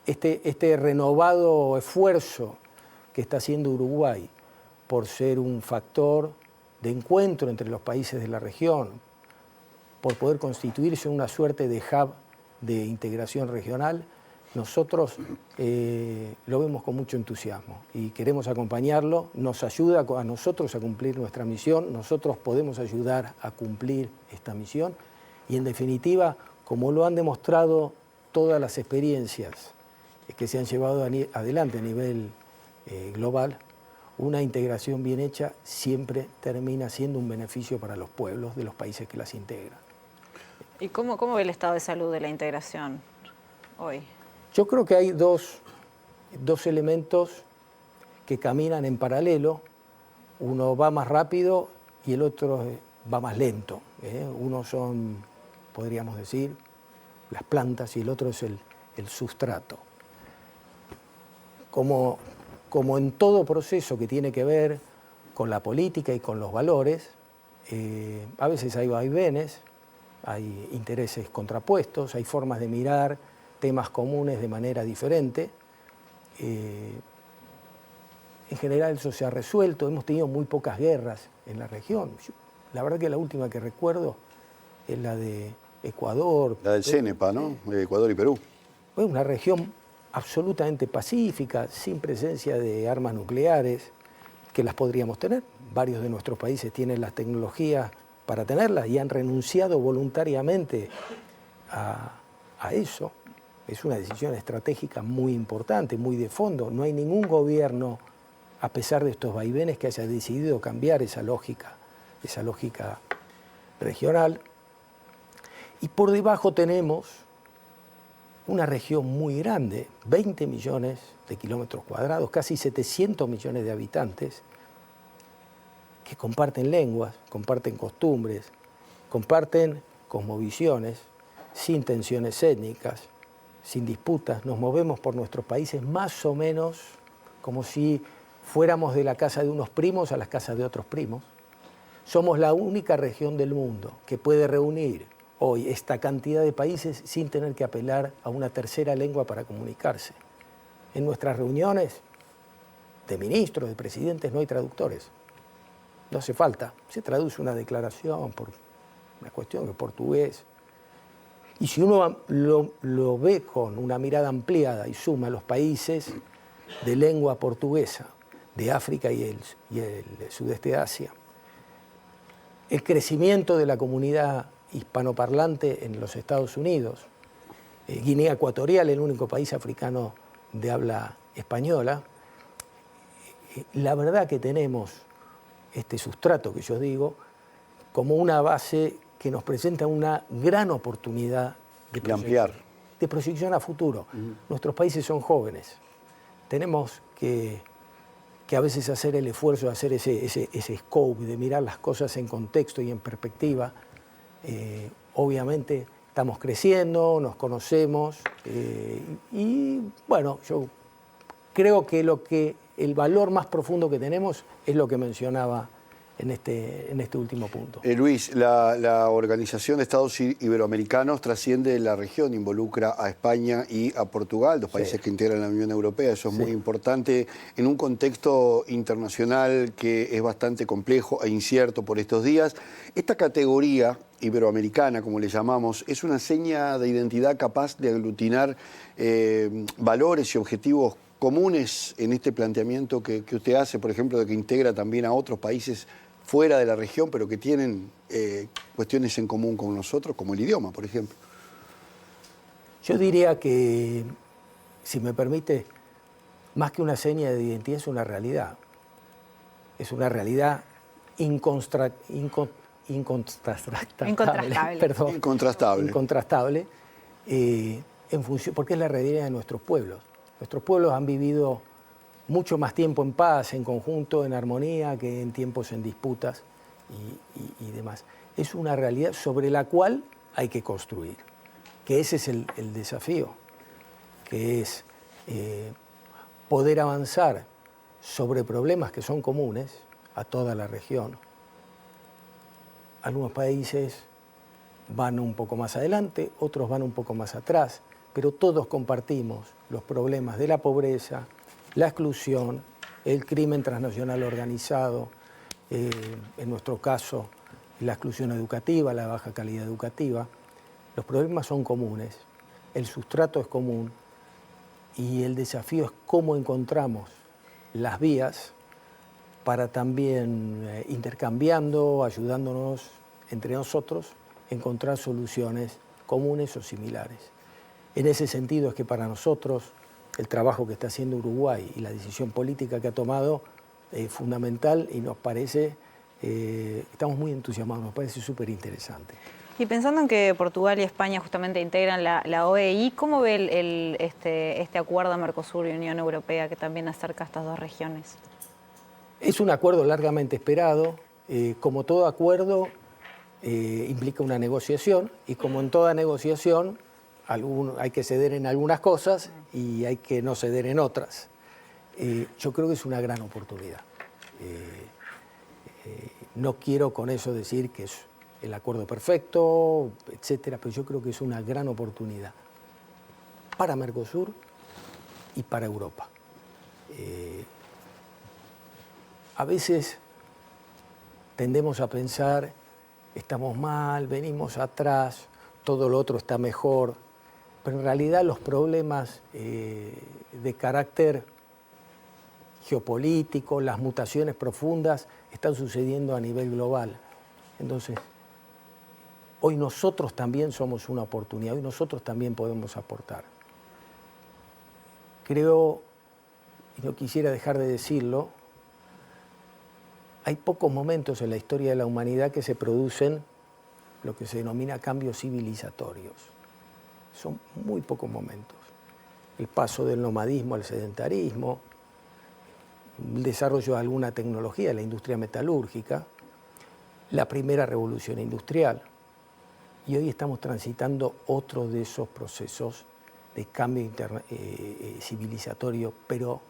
Speaker 4: Este renovado esfuerzo que está haciendo Uruguay por ser un factor de encuentro entre los países de la región, por poder constituirse una suerte de hub de integración regional, nosotros lo vemos con mucho entusiasmo y queremos acompañarlo, nos ayuda a nosotros a cumplir nuestra misión, nosotros podemos ayudar a cumplir esta misión y en definitiva, como lo han demostrado todas las experiencias que se han llevado adelante a nivel global, una integración bien hecha siempre termina siendo un beneficio para los pueblos de los países que las integran.
Speaker 2: ¿Y cómo ve el estado de salud de la integración hoy?
Speaker 4: Yo creo que hay dos elementos que caminan en paralelo. Uno va más rápido y el otro va más lento. Uno son, podríamos decir, las plantas y el otro es el sustrato. Como en todo proceso que tiene que ver con la política y con los valores, a veces hay vaivenes, hay intereses contrapuestos, hay formas de mirar temas comunes de manera diferente. En general eso se ha resuelto, hemos tenido muy pocas guerras en la región. La verdad que la última que recuerdo es la de Ecuador.
Speaker 1: La del CENEPA, ¿no? Ecuador y Perú.
Speaker 4: Es una región absolutamente pacífica, sin presencia de armas nucleares, que las podríamos tener. Varios de nuestros países tienen las tecnologías para tenerlas y han renunciado voluntariamente a eso. Es una decisión estratégica muy importante, muy de fondo. No hay ningún gobierno, a pesar de estos vaivenes, que haya decidido cambiar esa lógica regional. Y por debajo tenemos una región muy grande, 20 millones de kilómetros cuadrados, casi 700 millones de habitantes, que comparten lenguas, comparten costumbres, comparten cosmovisiones, sin tensiones étnicas, sin disputas. Nos movemos por nuestros países más o menos como si fuéramos de la casa de unos primos a las casas de otros primos. Somos la única región del mundo que puede reunir hoy esta cantidad de países sin tener que apelar a una tercera lengua para comunicarse. En nuestras reuniones de ministros, de presidentes, no hay traductores. No hace falta. Se traduce una declaración por una cuestión de portugués. Y si uno lo ve con una mirada ampliada y suma los países de lengua portuguesa de África y el sudeste de Asia, el crecimiento de la comunidad hispanoparlante en los Estados Unidos, Guinea Ecuatorial, el único país africano de habla española, la verdad que tenemos este sustrato que yo digo como una base que nos presenta una gran oportunidad de
Speaker 1: ampliar,
Speaker 4: de proyección a futuro. Nuestros países son jóvenes, tenemos que a veces hacer el esfuerzo de hacer ese scope, de mirar las cosas en contexto y en perspectiva. Obviamente estamos creciendo, nos conocemos y bueno, yo creo que el valor más profundo que tenemos es lo que mencionaba en este último punto.
Speaker 1: Luis, la Organización de Estados Iberoamericanos trasciende la región, involucra a España y a Portugal, dos países que integran la Unión Europea. Eso es muy importante en un contexto internacional que es bastante complejo e incierto por estos días. Esta categoría iberoamericana, como le llamamos, es una seña de identidad capaz de aglutinar valores y objetivos comunes en este planteamiento que usted hace, por ejemplo, de que integra también a otros países fuera de la región, pero que tienen cuestiones en común con nosotros, como el idioma, por ejemplo.
Speaker 4: Yo diría que, si me permite, más que una seña de identidad, es una realidad. Es una realidad incontrastable, en función, porque es la realidad de nuestros pueblos. Nuestros pueblos han vivido mucho más tiempo en paz, en conjunto, en armonía, que en tiempos en disputas y demás. Es una realidad sobre la cual hay que construir, que ese es el desafío. que es poder avanzar sobre problemas que son comunes a toda la región. Algunos países van un poco más adelante, otros van un poco más atrás, pero todos compartimos los problemas de la pobreza, la exclusión, el crimen transnacional organizado, en nuestro caso la exclusión educativa, la baja calidad educativa. Los problemas son comunes, el sustrato es común y el desafío es cómo encontramos las vías para también intercambiando, ayudándonos entre nosotros, encontrar soluciones comunes o similares. En ese sentido es que para nosotros el trabajo que está haciendo Uruguay y la decisión política que ha tomado es fundamental y nos parece, estamos muy entusiasmados, nos parece súper interesante.
Speaker 2: Y pensando en que Portugal y España justamente integran la OEI, ¿cómo ve este acuerdo Mercosur y Unión Europea que también acerca a estas dos regiones?
Speaker 4: Es un acuerdo largamente esperado. Como todo acuerdo, implica una negociación y como en toda negociación hay que ceder en algunas cosas y hay que no ceder en otras. Yo creo que es una gran oportunidad. No quiero con eso decir que es el acuerdo perfecto, etcétera, pero yo creo que es una gran oportunidad para Mercosur y para Europa. A veces tendemos a pensar, estamos mal, venimos atrás, todo lo otro está mejor, pero en realidad los problemas de carácter geopolítico, las mutaciones profundas están sucediendo a nivel global. Entonces, hoy nosotros también somos una oportunidad, hoy nosotros también podemos aportar. Creo, y no quisiera dejar de decirlo, hay pocos momentos en la historia de la humanidad que se producen lo que se denomina cambios civilizatorios. Son muy pocos momentos. El paso del nomadismo al sedentarismo, el desarrollo de alguna tecnología, la industria metalúrgica, la primera revolución industrial. Y hoy estamos transitando otro de esos procesos de cambio civilizatorio, pero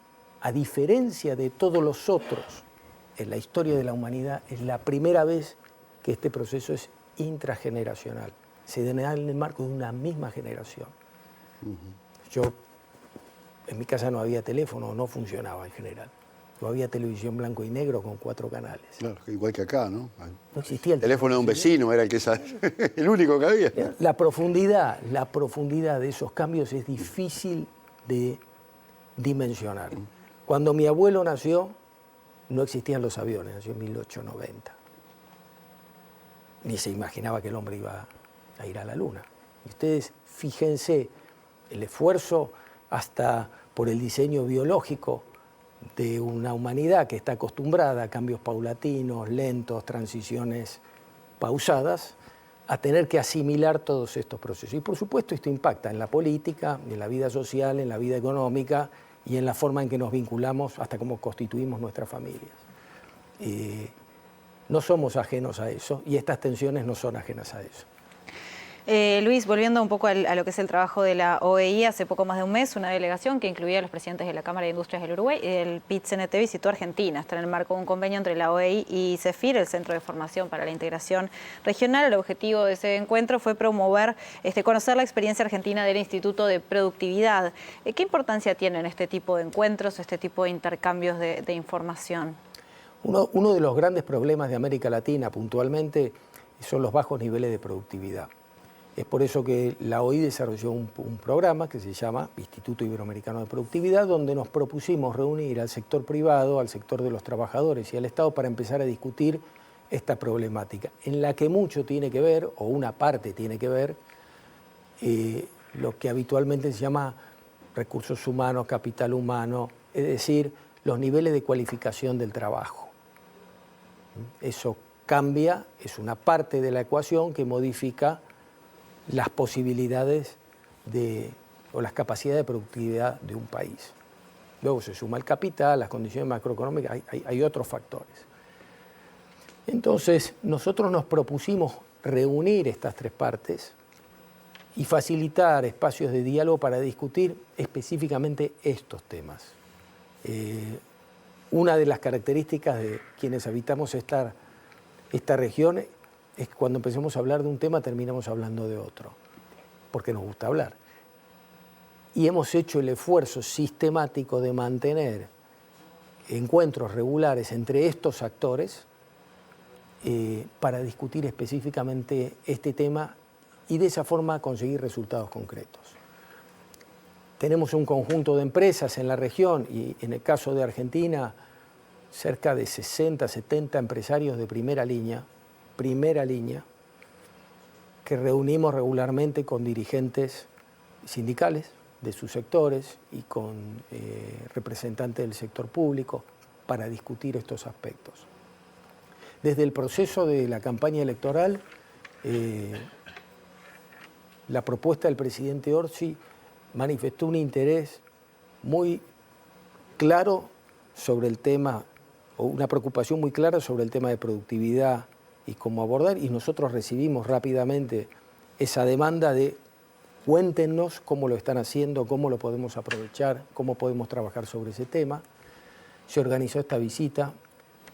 Speaker 4: a diferencia de todos los otros en la historia de la humanidad, es la primera vez que este proceso es intrageneracional. Se da en el marco de una misma generación. En mi casa no había teléfono, no funcionaba en general. No había televisión blanco y negro con 4 canales.
Speaker 1: Claro, igual que acá, ¿no?
Speaker 4: No existía el
Speaker 1: teléfono de un vecino era el único que había.
Speaker 4: La profundidad de esos cambios es difícil de dimensionar. Cuando mi abuelo nació, no existían los aviones, nació en 1890. Ni se imaginaba que el hombre iba a ir a la luna. Y ustedes fíjense el esfuerzo hasta por el diseño biológico de una humanidad que está acostumbrada a cambios paulatinos, lentos, transiciones pausadas, a tener que asimilar todos estos procesos. Y por supuesto esto impacta en la política, en la vida social, en la vida económica y en la forma en que nos vinculamos hasta cómo constituimos nuestras familias. No somos ajenos a eso y estas tensiones no son ajenas a eso.
Speaker 2: Luis, volviendo un poco a lo que es el trabajo de la OEI, hace poco más de un mes una delegación que incluía a los presidentes de la Cámara de Industrias del Uruguay y el PIT-CNT visitó Argentina. Está en el marco de un convenio entre la OEI y CEFIR, el Centro de Formación para la Integración Regional. El objetivo de ese encuentro fue promover, conocer la experiencia argentina del Instituto de Productividad. ¿Qué importancia tienen este tipo de encuentros, este tipo de intercambios de información?
Speaker 4: Uno de los grandes problemas de América Latina puntualmente son los bajos niveles de productividad. Es por eso que la OEI desarrolló un programa que se llama Instituto Iberoamericano de Productividad, donde nos propusimos reunir al sector privado, al sector de los trabajadores y al Estado para empezar a discutir esta problemática, en la que mucho tiene que ver, o una parte tiene que ver, lo que habitualmente se llama recursos humanos, capital humano, es decir, los niveles de cualificación del trabajo. Eso cambia, es una parte de la ecuación que modifica las posibilidades o las capacidades de productividad de un país. Luego se suma el capital, las condiciones macroeconómicas, hay otros factores. Entonces, nosotros nos propusimos reunir estas tres partes y facilitar espacios de diálogo para discutir específicamente estos temas. Una de las características de quienes habitamos esta región es que cuando empecemos a hablar de un tema terminamos hablando de otro, porque nos gusta hablar. Y hemos hecho el esfuerzo sistemático de mantener encuentros regulares entre estos actores para discutir específicamente este tema y de esa forma conseguir resultados concretos. Tenemos un conjunto de empresas en la región y en el caso de Argentina cerca de 60, 70 empresarios de primera línea, que reunimos regularmente con dirigentes sindicales de sus sectores y con representantes del sector público para discutir estos aspectos. Desde el proceso de la campaña electoral, la propuesta del presidente Orsi manifestó un interés muy claro sobre el tema, o una preocupación muy clara sobre el tema de productividad y cómo abordar, y nosotros recibimos rápidamente esa demanda de cuéntenos cómo lo están haciendo, cómo lo podemos aprovechar, cómo podemos trabajar sobre ese tema. Se organizó esta visita,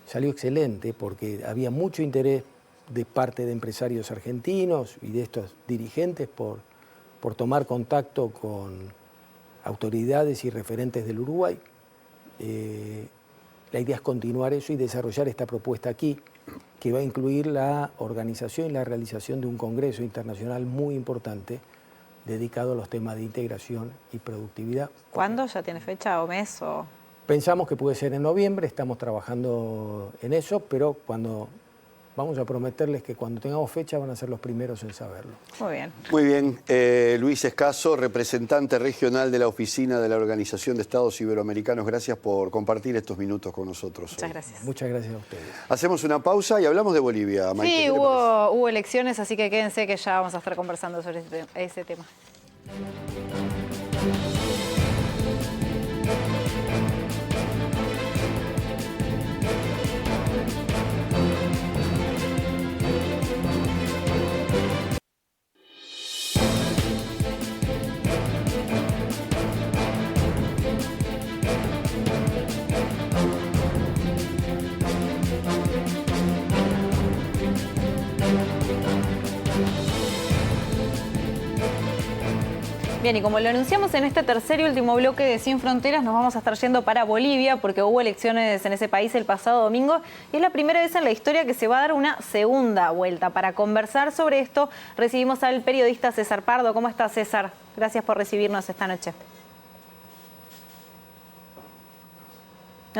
Speaker 4: salió excelente porque había mucho interés de parte de empresarios argentinos y de estos dirigentes por tomar contacto con autoridades y referentes del Uruguay. La idea es continuar eso y desarrollar esta propuesta aquí, que va a incluir la organización y la realización de un congreso internacional muy importante dedicado a los temas de integración y productividad.
Speaker 2: ¿Cuándo? ¿Ya tiene fecha o mes?
Speaker 4: Pensamos que puede ser en noviembre, estamos trabajando en eso, pero vamos a prometerles que cuando tengamos fecha van a ser los primeros en saberlo.
Speaker 2: Muy bien.
Speaker 1: Muy bien. Luis Escaso, representante regional de la Oficina de la Organización de Estados Iberoamericanos, gracias por compartir estos minutos con nosotros.
Speaker 2: Muchas gracias.
Speaker 4: Muchas gracias a ustedes.
Speaker 1: Hacemos una pausa y hablamos de Bolivia, Maite.
Speaker 2: Sí, hubo elecciones, así que quédense que ya vamos a estar conversando sobre ese tema. Bien, y como lo anunciamos en este tercer y último bloque de Sin Fronteras, nos vamos a estar yendo para Bolivia porque hubo elecciones en ese país el pasado domingo y es la primera vez en la historia que se va a dar una segunda vuelta. Para conversar sobre esto, recibimos al periodista César Pardo. ¿Cómo estás, César? Gracias por recibirnos esta noche.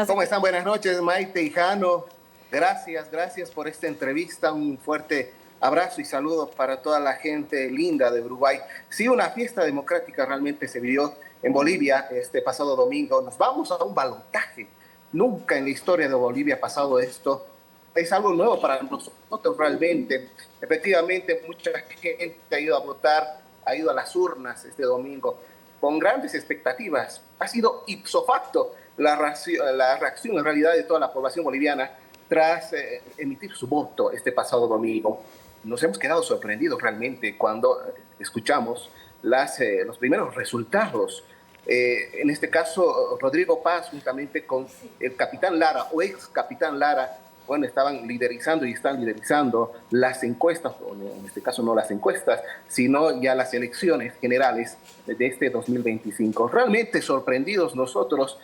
Speaker 5: ¿Cómo están? Buenas noches, Maite y Jano. Gracias por esta entrevista. Un fuerte abrazo y saludos para toda la gente linda de Uruguay. Sí, una fiesta democrática realmente se vivió en Bolivia este pasado domingo. Nos vamos a un balotaje. Nunca en la historia de Bolivia ha pasado esto. Es algo nuevo para nosotros realmente. Efectivamente, mucha gente ha ido a votar, ha ido a las urnas este domingo con grandes expectativas. Ha sido ipso facto la reacción en realidad de toda la población boliviana tras emitir su voto este pasado domingo. Nos hemos quedado sorprendidos realmente cuando escuchamos los primeros resultados. En este caso, Rodrigo Paz, juntamente con el capitán Lara, o ex capitán Lara, bueno, estaban liderizando y están liderizando las encuestas, o en este caso no las encuestas, sino ya las elecciones generales de este 2025. Realmente sorprendidos nosotros,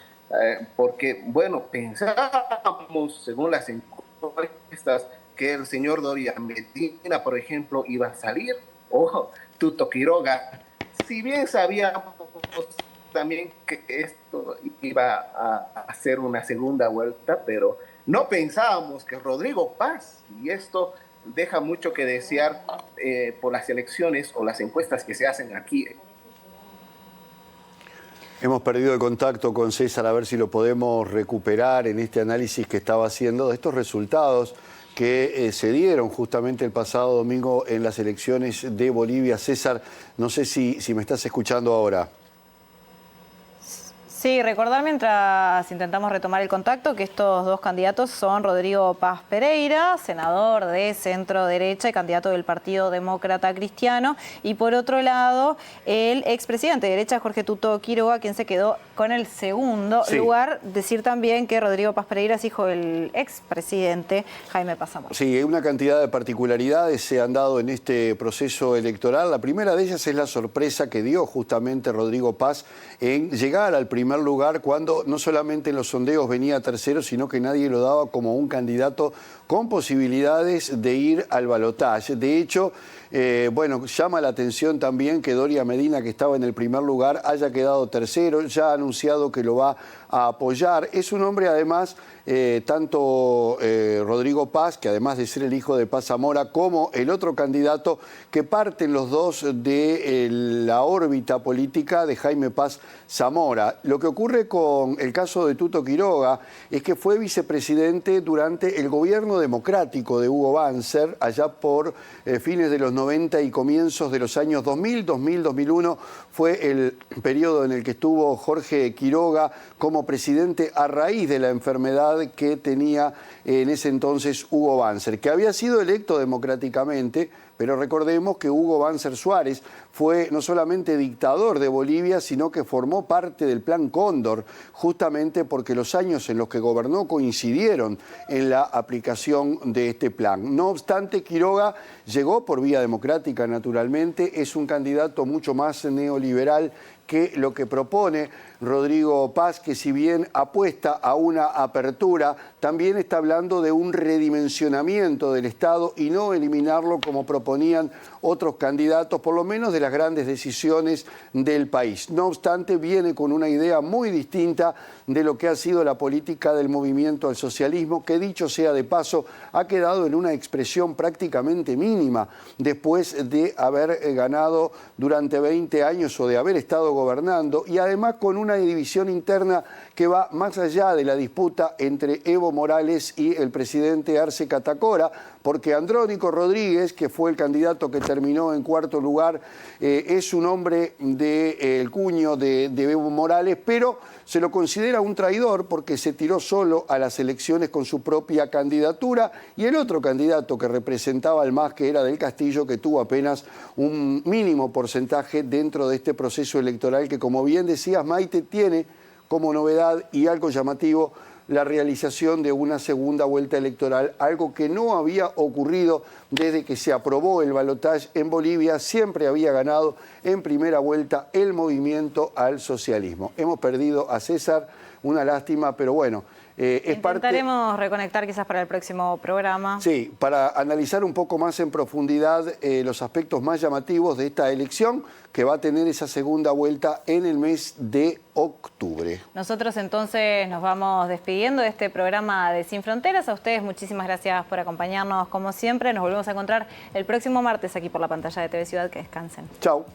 Speaker 5: porque, bueno, pensábamos, según las encuestas, que el señor Doria Medina, por ejemplo, iba a salir, o Tuto Quiroga. Si bien sabíamos también que esto iba a hacer una segunda vuelta, pero no pensábamos que Rodrigo Paz, y esto deja mucho que desear por las elecciones o las encuestas que se hacen aquí.
Speaker 1: Hemos perdido el contacto con César, a ver si lo podemos recuperar en este análisis que estaba haciendo de estos resultados que se dieron justamente el pasado domingo en las elecciones de Bolivia. César, no sé si me estás escuchando ahora.
Speaker 2: Sí, recordar mientras intentamos retomar el contacto que estos dos candidatos son Rodrigo Paz Pereira, senador de centro derecha y candidato del Partido Demócrata Cristiano, y por otro lado el expresidente de derecha Jorge Tuto Quiroga, quien se quedó con el segundo lugar. Decir también que Rodrigo Paz Pereira es hijo del expresidente Jaime Paz Zamora.
Speaker 1: Sí, una cantidad de particularidades se han dado en este proceso electoral. La primera de ellas es la sorpresa que dio justamente Rodrigo Paz en llegar al primer lugar cuando no solamente en los sondeos venía tercero, sino que nadie lo daba como un candidato con posibilidades de ir al balotaje. De hecho, bueno, llama la atención también que Doria Medina, que estaba en el primer lugar, haya quedado tercero. Ya ha anunciado que lo va a apoyar. Es un hombre, además, tanto Rodrigo Paz, que además de ser el hijo de Paz Zamora, como el otro candidato, que parten los dos de la órbita política de Jaime Paz Zamora. Lo que ocurre con el caso de Tuto Quiroga es que fue vicepresidente durante el gobierno democrático de Hugo Banzer, allá por fines de los 90 y comienzos de los años 2000, 2001, fue el periodo en el que estuvo Jorge Quiroga como presidente a raíz de la enfermedad que tenía en ese entonces Hugo Banzer, que había sido electo democráticamente, pero recordemos que Hugo Banzer Suárez fue no solamente dictador de Bolivia, sino que formó parte del Plan Cóndor, justamente porque los años en los que gobernó coincidieron en la aplicación de este plan. No obstante, Quiroga llegó por vía democrática, naturalmente, es un candidato mucho más neoliberal que lo que propone Rodrigo Paz, que si bien apuesta a una apertura, también está hablando de un redimensionamiento del Estado y no eliminarlo como proponían otros candidatos, por lo menos de las grandes decisiones del país. No obstante, viene con una idea muy distinta de lo que ha sido la política del movimiento al socialismo, que dicho sea de paso, ha quedado en una expresión prácticamente mínima después de haber ganado durante 20 años o de haber estado gobernando, y además con una división interna que va más allá de la disputa entre Evo Morales y el presidente Arce Catacora, porque Andrónico Rodríguez, que fue el candidato que terminó en cuarto lugar, es un hombre del cuño de Evo Morales, pero se lo considera un traidor porque se tiró solo a las elecciones con su propia candidatura, y el otro candidato que representaba al MAS, que era del Castillo, que tuvo apenas un mínimo porcentaje dentro de este proceso electoral que, como bien decías, Maite, tiene como novedad y algo llamativo la realización de una segunda vuelta electoral, algo que no había ocurrido desde que se aprobó el balotaje en Bolivia. Siempre había ganado en primera vuelta el movimiento al socialismo. Hemos perdido a César, una lástima, pero bueno,
Speaker 2: intentaremos reconectar quizás para el próximo programa.
Speaker 1: Sí, para analizar un poco más en profundidad los aspectos más llamativos de esta elección que va a tener esa segunda vuelta en el mes de octubre.
Speaker 2: Nosotros entonces nos vamos despidiendo de este programa de Sin Fronteras. A ustedes muchísimas gracias por acompañarnos como siempre. Nos volvemos a encontrar el próximo martes aquí por la pantalla de TV Ciudad. Que descansen.
Speaker 1: Chau.